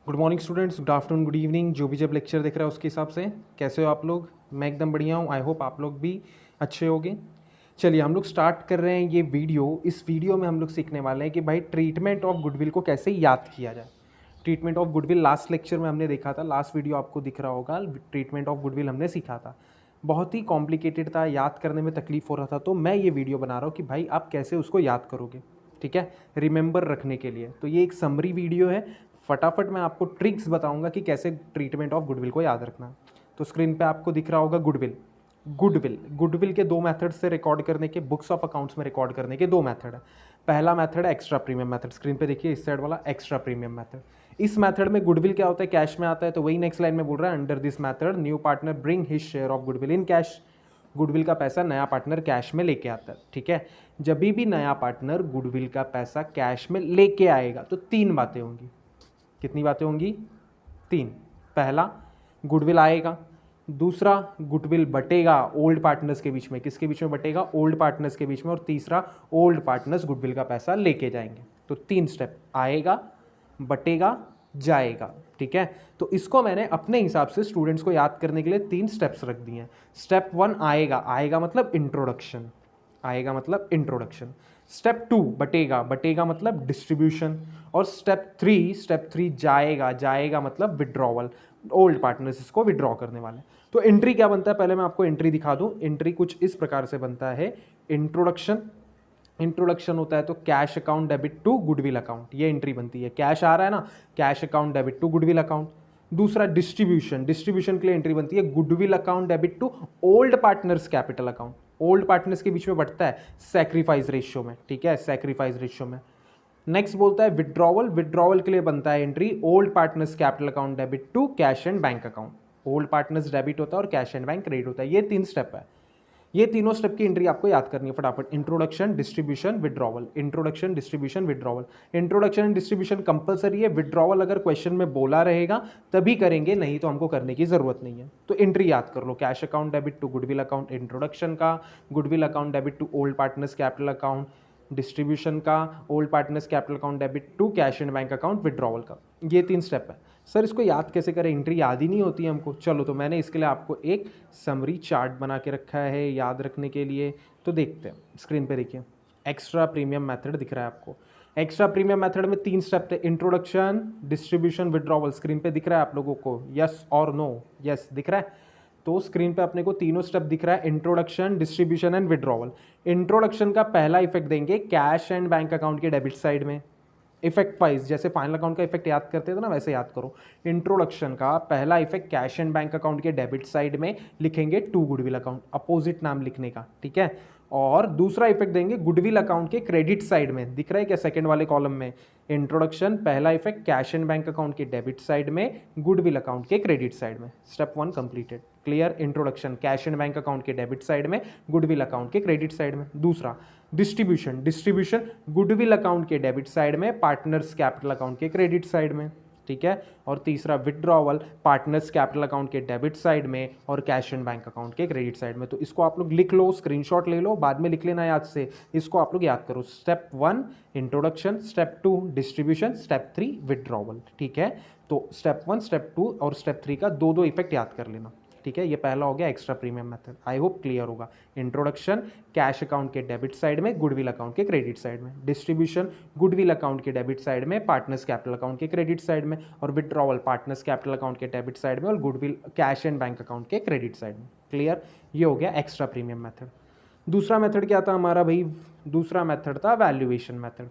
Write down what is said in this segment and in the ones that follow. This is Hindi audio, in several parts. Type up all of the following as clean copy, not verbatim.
Good morning students, good afternoon, good evening, जो भी जब लेक्चर देख रहा है उसके हिसाब से कैसे हो आप लोग। मैं एकदम बढ़िया हूँ। आई होप आप लोग भी अच्छे होगे। चलिए हम लोग स्टार्ट कर रहे हैं ये वीडियो। इस वीडियो में हम लोग सीखने वाले हैं कि भाई ट्रीटमेंट ऑफ गुडविल को कैसे याद किया जाए। Treatment of goodwill last lecture में हमने देखा था, लास्ट वीडियो आपको दिख रहा होगा। ट्रीटमेंट ऑफ गुडविल हमने सीखा था, बहुत ही कॉम्प्लिकेटेड था, याद करने में तकलीफ हो रहा था। तो मैं ये वीडियो बना रहा हूँ कि भाई आप कैसे उसको याद करोगे, ठीक है, रिमेंबर रखने के लिए। तो ये एक समरी वीडियो है। फटाफट मैं आपको ट्रिक्स बताऊंगा कि कैसे ट्रीटमेंट ऑफ गुडविल को याद रखना। तो स्क्रीन पे आपको दिख रहा होगा गुडविल। गुडविल के दो मेथड से रिकॉर्ड करने के, बुक्स ऑफ अकाउंट्स में रिकॉर्ड करने के दो मेथड है। पहला मेथड है एक्स्ट्रा प्रीमियम मेथड। स्क्रीन पे देखिए इस साइड वाला एक्स्ट्रा प्रीमियम मेथड। इस मेथड में गुडविल क्या होता है, कैश में आता है। तो वही नेक्स्ट लाइन में बोल रहा है, under this method new partner bring his share of goodwill in cash. Goodwill का पैसा नया पार्टनर कैश में लेके आता है, ठीक है। जब भी नया पार्टनर गुडविल का पैसा कैश में लेके आएगा तो तीन बातें होंगी। कितनी बातें होंगी? तीन। पहला, गुडविल आएगा। दूसरा, गुडविल बटेगा ओल्ड पार्टनर्स के बीच में। किसके बीच में बटेगा? ओल्ड पार्टनर्स के बीच में। और तीसरा, ओल्ड पार्टनर्स गुडविल का पैसा लेके जाएंगे। तो तीन स्टेप, आएगा, बटेगा, जाएगा, ठीक है। तो इसको मैंने अपने हिसाब से स्टूडेंट्स को याद करने के लिए तीन स्टेप्स रख दिए हैं। स्टेप 1 आएगा, आएगा मतलब इंट्रोडक्शन, आएगा मतलब इंट्रोडक्शन। स्टेप 2 बटेगा, बटेगा मतलब डिस्ट्रीब्यूशन। और स्टेप 3 जाएगा, जाएगा मतलब विड्रॉवल। ओल्ड पार्टनर्स इसको विड्रॉ करने वाले। तो एंट्री क्या बनता है, पहले मैं आपको एंट्री दिखा दूं। एंट्री कुछ इस प्रकार से बनता है। इंट्रोडक्शन, इंट्रोडक्शन होता है तो cash account debit to goodwill account, ये एंट्री बनती है। कैश आ रहा है ना, cash account debit to goodwill account. दूसरा डिस्ट्रीब्यूशन, डिस्ट्रीब्यूशन के लिए एंट्री बनती है goodwill account debit to old partners capital account. Old partners के बीच में बढ़ता है सैक्रिफाइस रेशियो में, ठीक है, सैक्रिफाइस रेशियो में। नेक्स्ट बोलता है विड्रॉवल, विड्रॉवल के लिए बनता है entry old partners capital account debit to cash and bank account. Old partners debit होता है और कैश एंड बैंक क्रेडिट होता है। ये तीन स्टेप है। ये तीनों स्टेप की एंट्री आपको याद करनी है फटाफट। Introduction, distribution, withdrawal. Introduction, distribution, withdrawal. Introduction and distribution compulsory है। विड्रॉवल अगर क्वेश्चन में बोला रहेगा तभी करेंगे, नहीं तो हमको करने की जरूरत नहीं है। तो एंट्री याद कर लो, cash account debit to goodwill account introduction का, goodwill account debit to old partners capital account distribution का, old partners capital account debit to cash and bank account withdrawal का। ये तीन स्टेप है। सर इसको याद कैसे करें, एंट्री याद ही नहीं होती है हमको। चलो तो मैंने इसके लिए आपको एक समरी चार्ट बना के रखा है याद रखने के लिए। तो देखते हैं, स्क्रीन पे देखिए एक्स्ट्रा प्रीमियम मेथड दिख रहा है आपको। एक्स्ट्रा प्रीमियम मेथड में तीन स्टेप थे, इंट्रोडक्शन, डिस्ट्रीब्यूशन, विड्रॉवल। स्क्रीन पे दिख रहा है आप लोगों को, यस और नो? यस दिख रहा है। तो स्क्रीन पे अपने को तीनों स्टेप दिख रहा है, introduction, distribution and withdrawal. Introduction का पहला इफेक्ट देंगे कैश एंड बैंक अकाउंट के डेबिट साइड में। इफेक्ट वाइज, जैसे फाइनल अकाउंट का इफेक्ट याद करते थे ना, वैसे याद करो। इंट्रोडक्शन का पहला effect cash and bank account के डेबिट साइड में लिखेंगे टू गुडविल अकाउंट, अपोजिट नाम लिखने का, ठीक है। और दूसरा इफेक्ट देंगे गुडविल अकाउंट के क्रेडिट साइड में, दिख रहा है क्या सेकंड वाले कॉलम में। इंट्रोडक्शन पहला effect cash and bank account के डेबिट साइड में, गुडविल अकाउंट के क्रेडिट साइड में। Step 1 completed, clear. Introduction cash and bank account के डेबिट साइड में, गुडविल अकाउंट के क्रेडिट साइड में। दूसरा डिस्ट्रीब्यूशन, डिस्ट्रीब्यूशन गुडविल अकाउंट के डेबिट साइड में, पार्टनर्स कैपिटल अकाउंट के क्रेडिट साइड में, ठीक है। और तीसरा विड्रॉवल पार्टनर्स कैपिटल अकाउंट के डेबिट साइड में और कैश एंड बैंक अकाउंट के क्रेडिट साइड में। तो इसको आप लोग लिख लो, स्क्रीनशॉट ले लो, बाद में लिख लेना याद से। इसको आप लोग याद करो, step 1 introduction, step 2 distribution, step 3 withdrawal, ठीक है। तो स्टेप 1, स्टेप 2 और स्टेप 3 का दो दो इफेक्ट याद कर लेना, ठीक है। ये पहला हो गया extra premium method, I hope clear होगा। इंट्रोडक्शन कैश अकाउंट के डेबिट साइड में, गुडविल अकाउंट के क्रेडिट साइड में। डिस्ट्रीब्यूशन गुडविल अकाउंट के डेबिट साइड में, पार्टनर्स कैपिटल अकाउंट के क्रेडिट साइड में। और विड्रॉवल पार्टनर्स कैपिटल अकाउंट के डेबिट साइड में और goodwill cash and bank account के क्रेडिट साइड में, क्लियर। ये हो गया एक्स्ट्रा प्रीमियम मेथड। दूसरा मेथड क्या था हमारा भाई? दूसरा मेथड था वैल्यूएशन मेथड।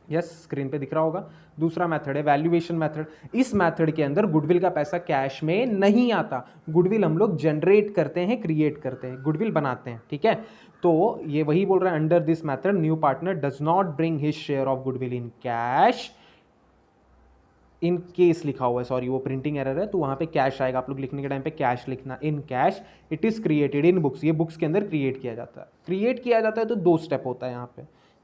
यस स्क्रीन पे दिख रहा होगा। दूसरा मेथड है वैल्यूएशन मेथड। इस मेथड के अंदर गुडविल का पैसा कैश में नहीं आता, गुडविल हम लोग जनरेट करते हैं, क्रिएट करते हैं, गुडविल बनाते हैं, ठीक है। तो ये वही बोल रहा है, under this method new partner does not bring his share of goodwill in cash, in case लिखा हुआ है, सॉरी वो प्रिंटिंग एरर है, तो वहां पे कैश आएगा, आप लोग लिखने के टाइम पे कैश लिखना। In cash it is created in books, ये बुक्स के अंदर क्रिएट किया जाता है। क्रिएट किया जाता है तो दो स्टेप होता है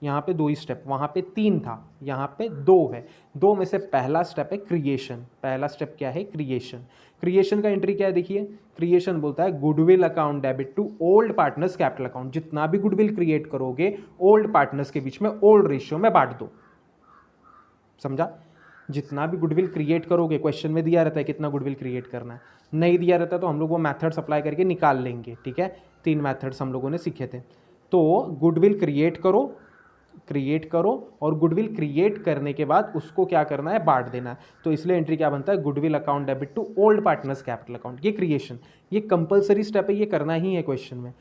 यहाँ पे दो ही स्टेप, वहाँ पे तीन था, यहाँ पे दो है। दो में से पहला स्टेप है क्रिएशन। पहला स्टेप क्या है? क्रिएशन। क्रिएशन का एंट्री क्या है देखिए, क्रिएशन बोलता है goodwill account debit to old partners capital account. जितना भी गुडविल क्रिएट करोगे ओल्ड पार्टनर्स के बीच में ओल्ड रेशियो में बांट दो, समझा। जितना भी गुडविल क्रिएट करोगे, क्वेश्चन में दिया रहता है कितना गुडविल क्रिएट करना है, नहीं दिया रहता तो हम लोग वो मैथड्स अप्लाई करके निकाल लेंगे, ठीक है। 3 मैथड्स हम लोगों ने सीखे थे। तो गुडविल क्रिएट करो और गुडविल क्रिएट करने के बाद उसको क्या करना है, बांट देना है। तो इसलिए एंट्री क्या बनता है, goodwill account debit to old partners capital account. ये क्रिएशन, ये कंपलसरी स्टेप है, ये करना ही है क्वेश्चन में।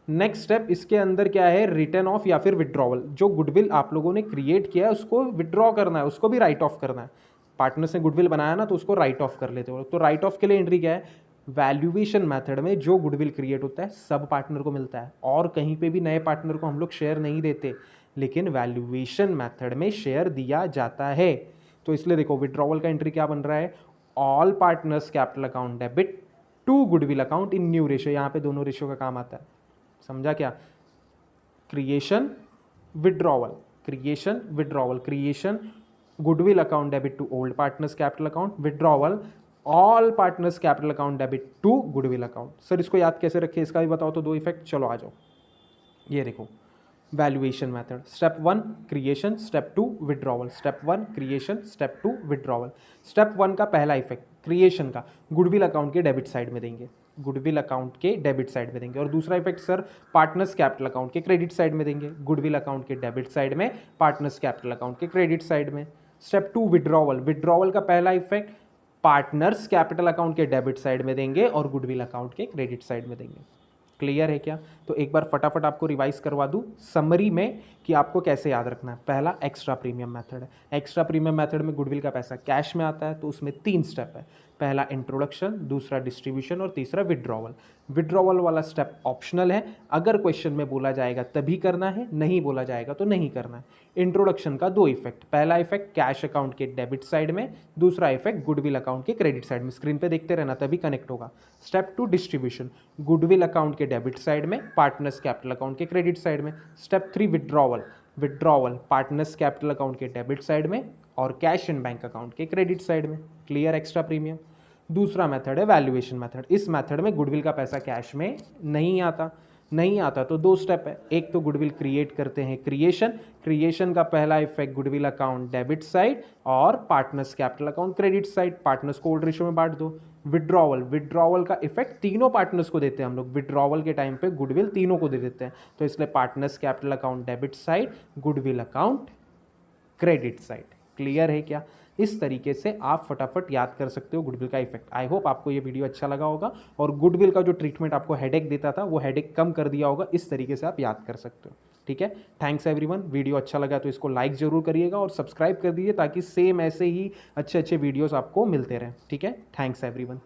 नेक्स्ट स्टेप इसके अंदर क्या है, रिटर्न ऑफ या फिर विड्रॉवल। जो गुडविल आप लोगों ने क्रिएट किया है उसको विड्रॉ करना है, उसको भी राइट ऑफ करना है। पार्टनर्स ने गुडविल बनाया ना, तो उसको राइट ऑफ कर लेते हो। तो राइट ऑफ के लिए एंट्री क्या है, वैल्यूएशन मेथड में जो गुडविल क्रिएट होता है सब पार्टनर को मिलता है, और कहीं पे भी नए पार्टनर को हम लोग शेयर नहीं देते, लेकिन वैल्यूएशन मेथड में शेयर दिया जाता है। तो इसलिए देखो विड्रॉवल का एंट्री क्या बन रहा है, all partners capital account debit to goodwill account in new ratio. यहाँ पे दोनों रेशियो का काम आता है, समझा क्या। Creation withdrawal, creation withdrawal, creation goodwill account debit to old partners capital account, withdrawal all partners capital account debit to goodwill account. Sir इसको याद कैसे रखें, इसका भी बताओ तो 2 इफेक्ट। चलो आ जाओ, ये देखो valuation method, step 1 creation, step 2 withdrawal, step 1 creation, step 2 withdrawal. Step 1 का पहला इफेक्ट क्रिएशन का गुडविल अकाउंट के डेबिट साइड में देंगे, गुडविल अकाउंट के डेबिट साइड में देंगे। और दूसरा effect sir partners capital account के क्रेडिट साइड में देंगे, गुडविल अकाउंट के डेबिट साइड में, पार्टनर्स कैपिटल अकाउंट के क्रेडिट साइड में। स्टेप 2 विड्रॉवल, विड्रॉवल का पहला इफेक्ट पार्टनर्स कैपिटल अकाउंट के डेबिट साइड में देंगे और गुडविल अकाउंट के क्रेडिट साइड में देंगे। क्लियर है क्या। तो एक बार फटाफट आपको रिवाइज करवा दूं समरी में कि आपको कैसे याद रखना है। पहला एक्स्ट्रा प्रीमियम मेथड है, एक्स्ट्रा प्रीमियम मेथड में गुडविल का पैसा कैश में आता है, तो उसमें 3 स्टेप है। पहला इंट्रोडक्शन, दूसरा डिस्ट्रीब्यूशन और तीसरा विड्रॉवल। विड्रॉवल वाला स्टेप ऑप्शनल है, अगर क्वेश्चन में बोला जाएगा तभी करना है, नहीं बोला जाएगा तो नहीं करना है। इंट्रोडक्शन का 2 इफेक्ट, पहला इफेक्ट कैश अकाउंट के डेबिट साइड में, दूसरा इफेक्ट गुडविल अकाउंट के क्रेडिट साइड में। स्क्रीन पे देखते रहना तभी कनेक्ट होगा। स्टेप 2 डिस्ट्रीब्यूशन, गुडविल अकाउंट के डेबिट साइड में, पार्टनर्स कैपिटल अकाउंट के क्रेडिट साइड में। Step 3 withdrawal, withdrawal partners capital account के डेबिट साइड में और कैश इन बैंक अकाउंट के क्रेडिट साइड में। Clear extra premium. दूसरा मेथड है वैल्यूएशन मेथड। इस मेथड में गुडविल का पैसा कैश में नहीं आता तो 2 स्टेप है। एक तो गुडविल क्रिएट करते हैं क्रिएशन, क्रिएशन का पहला effect goodwill account debit side और partners capital account credit side, partners को ओल्ड रेशियो में बांट दो। विड्रॉवल, विड्रॉवल का इफेक्ट तीनों पार्टनर्स को देते हैं हम लोग, विड्रॉवल के टाइम पे गुडविल तीनों को दे देते हैं, तो इसलिए partners capital account debit side, goodwill account credit side. Clear है क्या। इस तरीके से आप फटाफट याद कर सकते हो गुडविल का इफेक्ट। आई होप आपको ये वीडियो अच्छा लगा होगा और गुडविल का जो ट्रीटमेंट आपको हेडेक देता था वो हेडेक कम कर दिया होगा। इस तरीके से आप याद कर सकते हो, ठीक है। Thanks everyone. वीडियो अच्छा लगा तो इसको लाइक जरूर करिएगा और सब्सक्राइब कर दीजिए ताकि सेम ऐसे ही अच्छे वीडियोस आपको मिलते रहें, ठीक है। Thanks everyone.